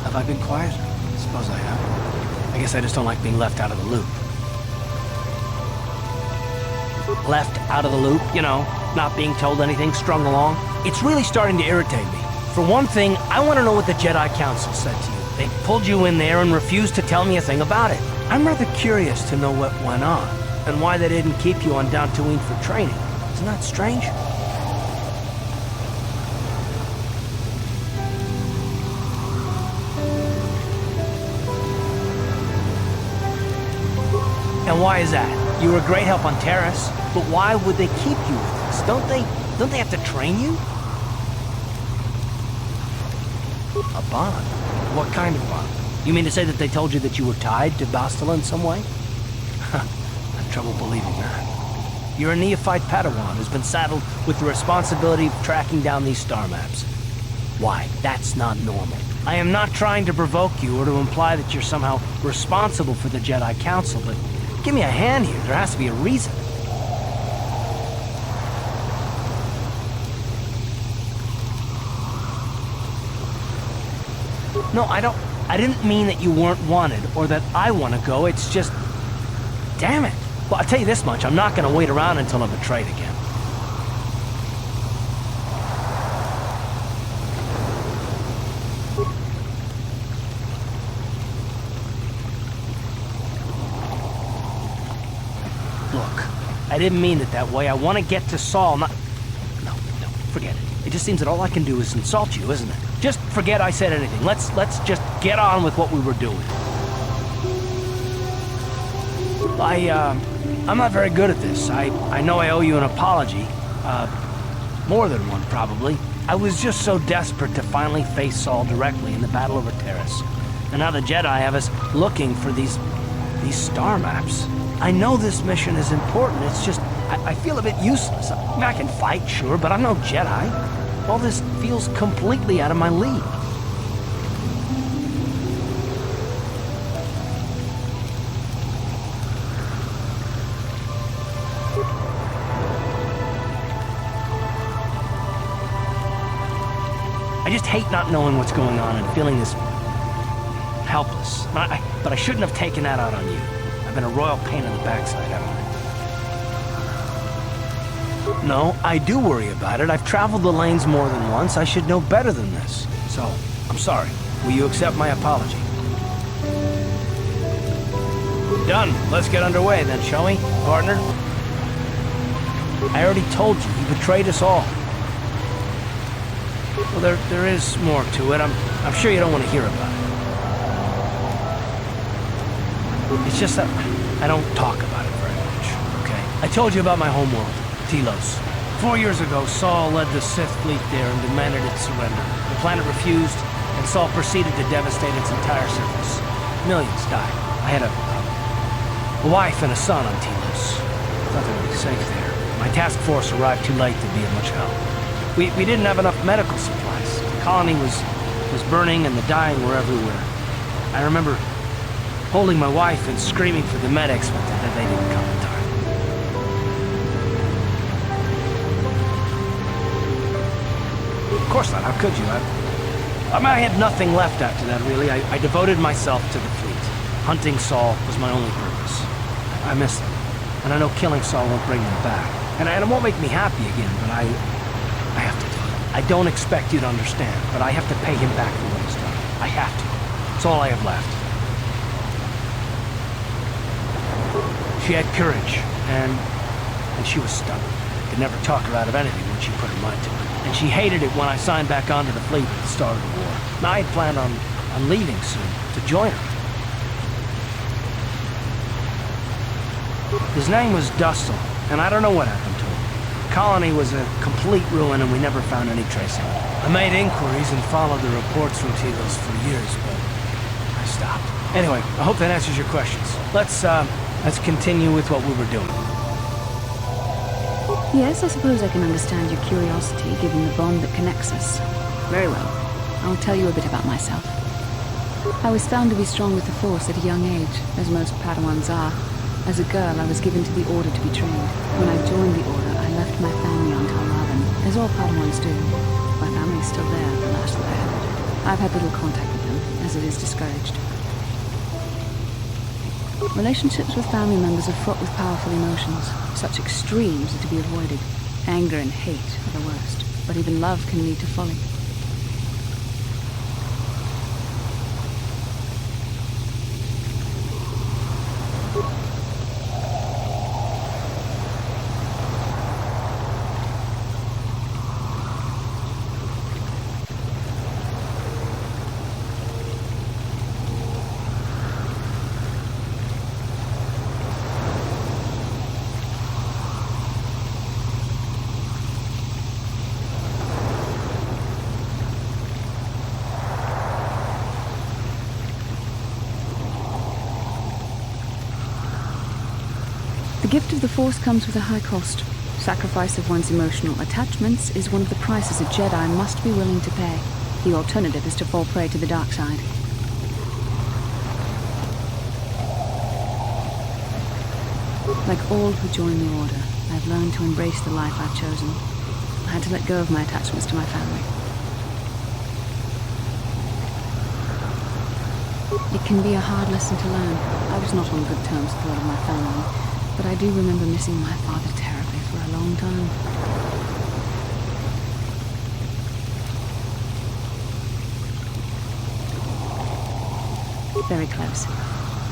Have I been quiet? Suppose I have. I guess I just don't like being left out of the loop. Left out of the loop, you know, not being told anything, strung along. It's really starting to irritate me. For one thing, I want to know what the Jedi Council said to you. They pulled you in there and refused to tell me a thing about it. I'm rather curious to know what went on, and why they didn't keep you on Dantooine for training. Isn't that strange? And why is that? You were a great help on Terrace, but why would they keep you with us? Don't they have to train you? A bond? What kind of bond? You mean to say that they told you that you were tied to Bastila in some way? I have trouble believing that. You're a neophyte Padawan who's been saddled with the responsibility of tracking down these star maps. Why? That's not normal. I am not trying to provoke you or to imply that you're somehow responsible for the Jedi Council, but give me a hand here. There has to be a reason. No, I didn't mean that you weren't wanted or that I want to go. It's just... Damn it. Well, I'll tell you this much. I'm not going to wait around until I'm betrayed again. Look, I didn't mean it that way. I want to get to Saul, not... No, forget it. It just seems that all I can do is insult you, isn't it? Just forget I said anything. Let's just get on with what we were doing. I'm not very good at this. I know I owe you an apology. More than one, probably. I was just so desperate to finally face Saul directly in the battle over Terrace. And now the Jedi have us looking for these star maps. I know this mission is important. It's just, I feel a bit useless. I mean, I can fight, sure, but I'm no Jedi. All this feels completely out of my league. I just hate not knowing what's going on and feeling this helpless. But I shouldn't have taken that out on you. I've been a royal pain in the backside, haven't I? No, I do worry about it. I've traveled the lanes more than once. I should know better than this. So, I'm sorry. Will you accept my apology? Done. Let's get underway then, shall we, partner? I already told you. You betrayed us all. Well, there is more to it. I'm sure you don't want to hear about it. It's just that I don't talk about it very much, okay? I told you about my homeworld, Telos. 4 years ago, Saul led the Sith fleet there and demanded its surrender. The planet refused, and Saul proceeded to devastate its entire surface. Millions died. I had a wife and a son on Telos. Thought they would be safe there. My task force arrived too late to be of much help. We didn't have enough medical supplies. The colony was burning and the dying were everywhere. I remember holding my wife and screaming for the medics, but they didn't come in time. Of course not. How could you? I had nothing left after that, really. I devoted myself to the fleet. Hunting Saul was my only purpose. I miss him, and I know killing Saul won't bring him back. And it won't make me happy again, but I have to do it. I don't expect you to understand, but I have to pay him back for what he's done. I have to. It's all I have left. She had courage, and she was stubborn. Could never talk her out of anything when she put her mind to it. And she hated it when I signed back onto the fleet at the start of the war. Now I had planned on leaving soon, to join her. His name was Dustil, and I don't know what happened to him. The colony was a complete ruin, and we never found any trace of him. I made inquiries and followed the reports from Telos for years, but I stopped. Anyway, I hope that answers your questions. Let's continue with what we were doing. Yes, I suppose I can understand your curiosity, given the bond that connects us. Very well. I'll tell you a bit about myself. I was found to be strong with the Force at a young age, as most Padawans are. As a girl, I was given to the Order to be trained. When I joined the Order, I left my family on Talravan, as all Padawans do. My family's still there, the last that I heard. I've had little contact with them, as as it is discouraged. Relationships with family members are fraught with powerful emotions. Such extremes are to be avoided. Anger and hate are the worst, but even love can lead to folly. The gift of the Force comes with a high cost. Sacrifice of one's emotional attachments is one of the prices a Jedi must be willing to pay. The alternative is to fall prey to the dark side. Like all who join the Order, I've learned to embrace the life I've chosen. I had to let go of my attachments to my family. It can be a hard lesson to learn. I was not on good terms with a lot of my family, but I do remember missing my father terribly for a long time. Very close.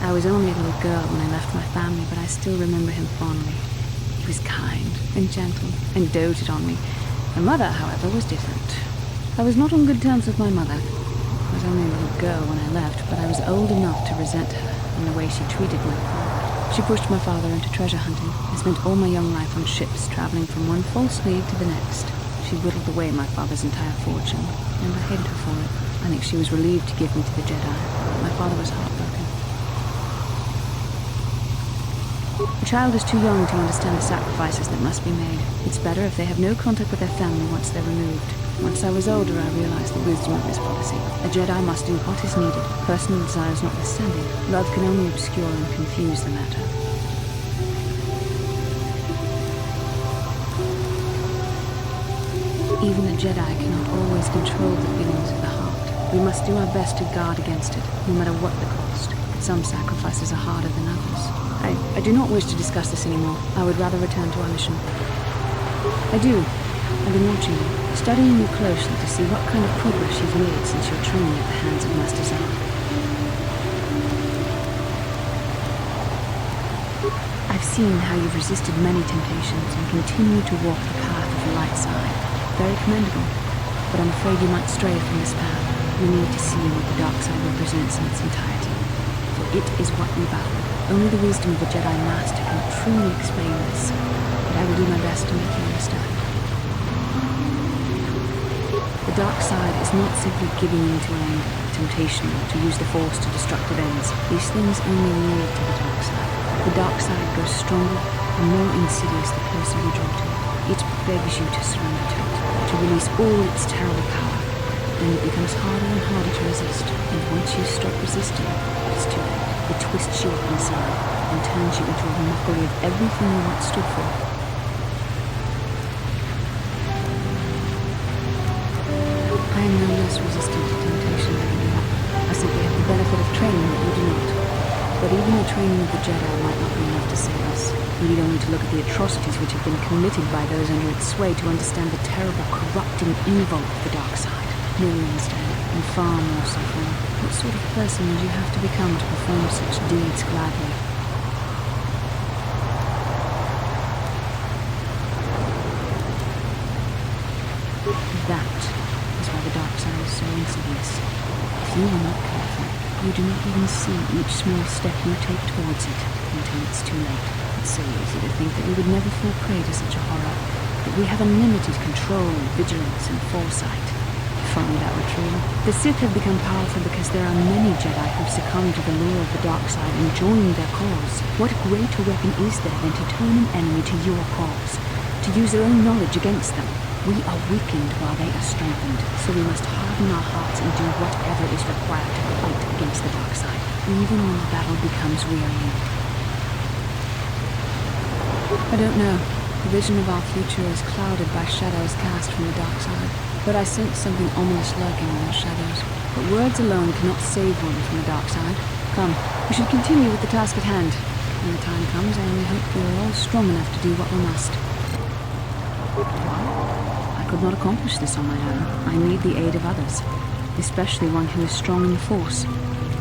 I was only a little girl when I left my family, but I still remember him fondly. He was kind and gentle and doted on me. My mother, however, was different. I was not on good terms with my mother. I was only a little girl when I left, but I was old enough to resent her in the way she treated my father. She pushed my father into treasure hunting. I spent all my young life on ships, traveling from one false lead to the next. She whittled away my father's entire fortune, and I hated her for it. I think she was relieved to give me to the Jedi. My father was heartbroken. A child is too young to understand the sacrifices that must be made. It's better if they have no contact with their family once they're removed. Once I was older, I realized the wisdom of this policy. A Jedi must do what is needed, personal desires notwithstanding. Love can only obscure and confuse the matter. Even a Jedi cannot always control the feelings of the heart. We must do our best to guard against it, no matter what the cost. Some sacrifices are harder than others. I do not wish to discuss this anymore. I would rather return to our mission. I do. I've been watching you, studying you closely to see what kind of progress you've made since your training at the hands of Master Zahn. I've seen how you've resisted many temptations and continue to walk the path of the light side. Very commendable, but I'm afraid you might stray from this path. You need to see what the dark side represents in its entirety, for it is what we battle. Only the wisdom of the Jedi Master can truly explain this, but I will do my best to make you understand. The dark side is not simply giving in to anger, temptation, or to use the Force to destructive ends. These things only lead to the dark side. The dark side grows stronger and more insidious the closer you draw to it. It begs you to surrender to it, to release all its terrible power. Then it becomes harder and harder to resist, and once you stop resisting, it's too late. It twists you up inside and turns you into a mockery of everything you once stood for. I am no less resistant to temptation than you are. I simply have the benefit of training that you do not. But even the training of the Jedi might not be enough to save us. We need only to look at the atrocities which have been committed by those under its sway to understand the terrible, corrupting evil of the dark side. Millions dead, and far more suffering. What sort of person would you have to become to perform such deeds gladly? That is why the dark side is so insidious. If you are not careful, you do not even see each small step you take towards it until it's too late. It's so easy to think that we would never fall prey to such a horror, that we have unlimited control, vigilance, and foresight. If only that were true. The Sith have become powerful because there are many Jedi who've succumbed to the lure of the dark side and joined their cause. What greater weapon is there than to turn an enemy to your cause, to use their own knowledge against them? We are weakened while they are strengthened, so we must harden our hearts and do whatever is required to fight against the dark side, even when the battle becomes wearying. I don't know. The vision of our future is clouded by shadows cast from the dark side. But I sense something ominous lurking in those shadows. But words alone cannot save one from the dark side. Come, we should continue with the task at hand. When the time comes, I only hope we are all strong enough to do what we must. I could not accomplish this on my own. I need the aid of others, especially one who is strong in the Force.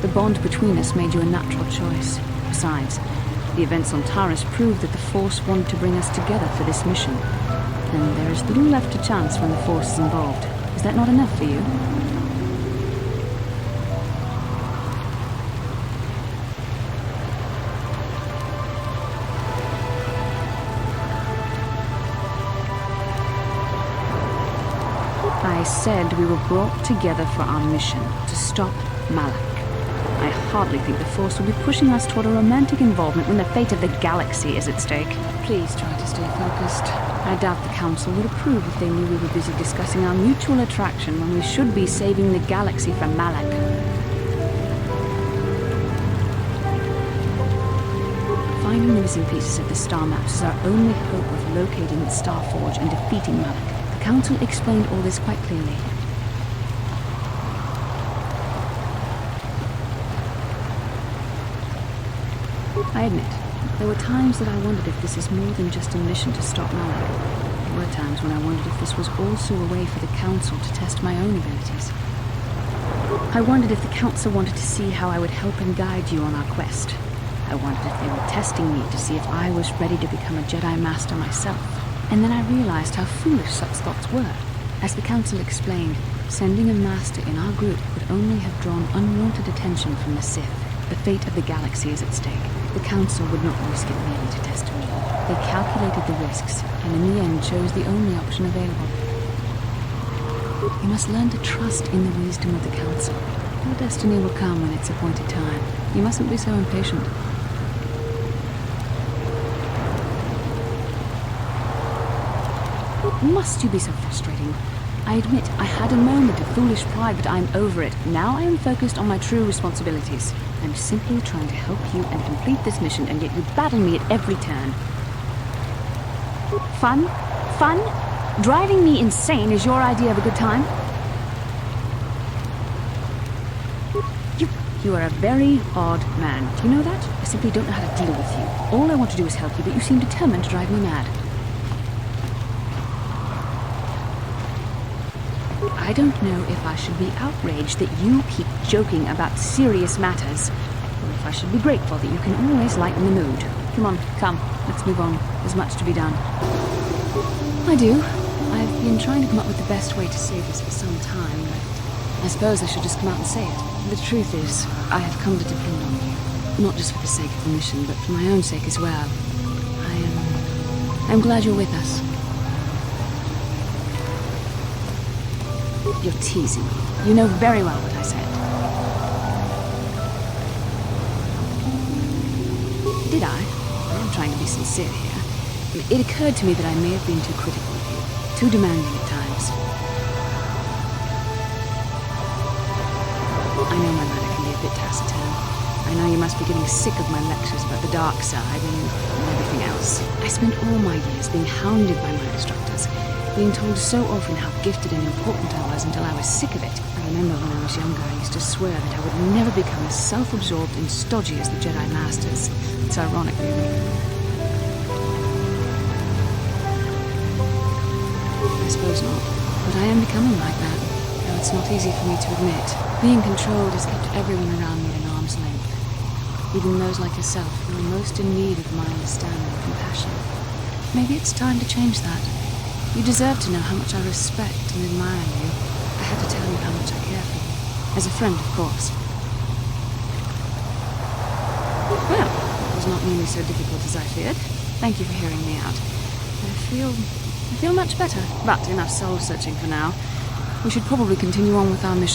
The bond between us made you a natural choice. Besides, the events on Taris proved that the Force wanted to bring us together for this mission. And there is little left to chance when the Force is involved. Is that not enough for you? I said we were brought together for our mission, to stop Malak. I hardly think the Force will be pushing us toward a romantic involvement when the fate of the galaxy is at stake. Please try to stay focused. I doubt the Council would approve if they knew we were busy discussing our mutual attraction when we should be saving the galaxy from Malak. Finding the missing pieces of the star maps is our only hope of locating the Star Forge and defeating Malak. The Council explained all this quite clearly. I admit, there were times that I wondered if this is more than just a mission to stop Malak. There were times when I wondered if this was also a way for the Council to test my own abilities. I wondered if the Council wanted to see how I would help and guide you on our quest. I wondered if they were testing me to see if I was ready to become a Jedi Master myself. And then I realized how foolish such thoughts were. As the Council explained, sending a Master in our group would only have drawn unwanted attention from the Sith. The fate of the galaxy is at stake. The Council would not risk it merely to test me. They calculated the risks, and in the end chose the only option available. You must learn to trust in the wisdom of the Council. Your destiny will come when its appointed time. You mustn't be so impatient. Must you be so frustrating? I admit, I had a moment of foolish pride, but I'm over it. Now I am focused on my true responsibilities. I'm simply trying to help you and complete this mission, and yet you battle me at every turn. Fun? Fun? Driving me insane is your idea of a good time? You are a very odd man. Do you know that? I simply don't know how to deal with you. All I want to do is help you, but you seem determined to drive me mad. I don't know if I should be outraged that you keep joking about serious matters, or if I should be grateful that you can always lighten the mood. Come on, come, let's move on. There's much to be done. I do. I've been trying to come up with the best way to say this for some time, but I suppose I should just come out and say it. The truth is, I have come to depend on you. Not just for the sake of the mission, but for my own sake as well. I'm glad you're with us. You're teasing me. You know very well what I said. Did I? I'm trying to be sincere here. It occurred to me that I may have been too critical of you, too demanding at times. I know my manner can be a bit taciturn. I know you must be getting sick of my lectures about the dark side and everything else. I spent all my years being hounded by my instructors, being told so often how gifted and important I was until I was sick of it. I remember when I was younger, I used to swear that I would never become as self-absorbed and stodgy as the Jedi Masters. It's ironic, really. I suppose not, but I am becoming like that, though it's not easy for me to admit. Being controlled has kept everyone around me at arm's length, even those like yourself who are most in need of my understanding and compassion. Maybe it's time to change that. You deserve to know how much I respect and admire you. I had to tell you how much I care for you. As a friend, of course. Well, it was not nearly so difficult as I feared. Thank you for hearing me out. I feel much better. But enough soul-searching for now. We should probably continue on with our mission.